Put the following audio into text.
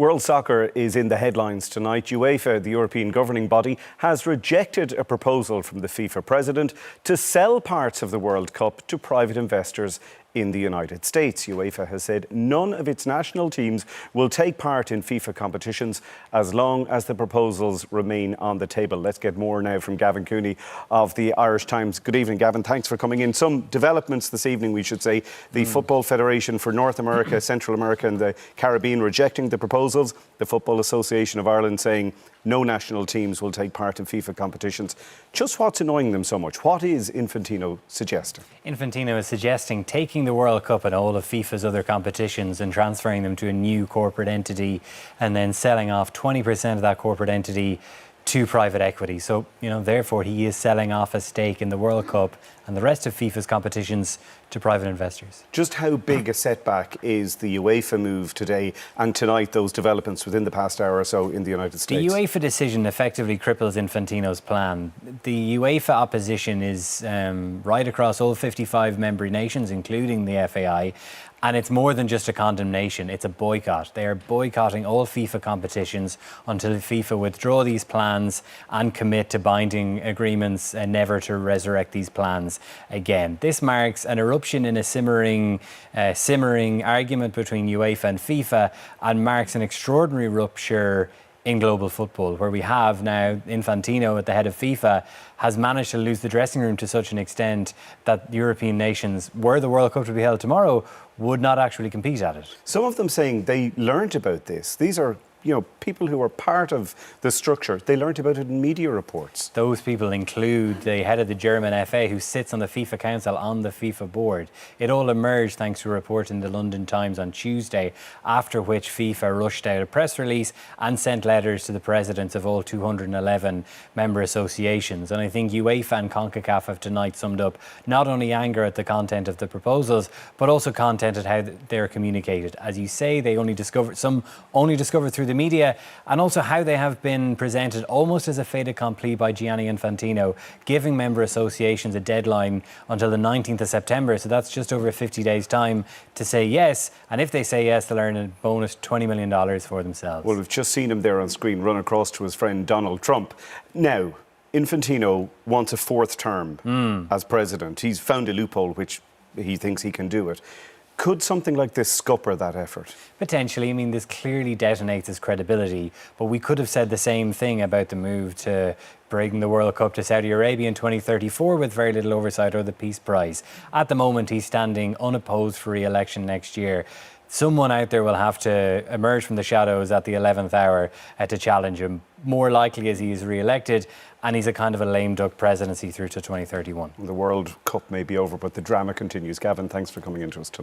World soccer is in the headlines tonight. UEFA, the European governing body, has rejected a proposal from the FIFA president to sell parts of the World Cup to private investors in the United States. UEFA has said none of its national teams will take part in FIFA competitions as long as the proposals remain on the table. Let's get more now from Gavin Cooney of the Irish Times. Good evening, Gavin. Thanks for coming in. Some developments this evening, we should say. The Football Federation for North America, Central America and the Caribbean rejecting the proposals. The Football Association of Ireland saying no national teams will take part in FIFA competitions. Just what's annoying them so much? What is Infantino suggesting? Infantino is suggesting taking the World Cup and all of FIFA's other competitions and transferring them to a new corporate entity and then selling off 20% of that corporate entity to private equity. So, therefore he is selling off a stake in the World Cup and the rest of FIFA's competitions to private investors. Just how big a setback is the UEFA move today and tonight, those developments within the past hour or so in the United States? The UEFA decision effectively cripples Infantino's plan. The UEFA opposition is right across all 55 member nations, including the FAI. And it's more than just a condemnation, it's a boycott. They are boycotting all FIFA competitions until FIFA withdraw these plans and commit to binding agreements and never to resurrect these plans again. This marks an eruption in a simmering argument between UEFA and FIFA and marks an extraordinary rupture in global football, where we have now Infantino at the head of FIFA has managed to lose the dressing room to such an extent that European nations, were the World Cup to be held tomorrow, would not actually compete at it. Some of them saying they learnt about this. These are people who are part of the structure. They learnt about it in media reports. Those people include the head of the German FA, who sits on the FIFA Council on the FIFA board. It all emerged thanks to a report in the London Times on Tuesday, after which FIFA rushed out a press release and sent letters to the presidents of all 211 member associations. And I think UEFA and CONCACAF have tonight summed up not only anger at the content of the proposals, but also content at how they're communicated. As you say, some only discovered through the media, and also how they have been presented almost as a fait accompli by Gianni Infantino, giving member associations a deadline until the 19th of September. So that's just over 50 days' time to say yes. And if they say yes, they'll earn a bonus $20 million for themselves. Well, we've just seen him there on screen run across to his friend Donald Trump. Now, Infantino wants a fourth term as president. He's found a loophole which he thinks he can do it. Could something like this scupper that effort? Potentially. I mean, this clearly detonates his credibility, but we could have said the same thing about the move to bring the World Cup to Saudi Arabia in 2034 with very little oversight, or the Peace Prize. At the moment, he's standing unopposed for re-election next year. Someone out there will have to emerge from the shadows at the 11th hour to challenge him, more likely as he is re-elected, and he's a kind of a lame duck presidency through to 2031. The World Cup may be over, but the drama continues. Gavin, thanks for coming into us tonight.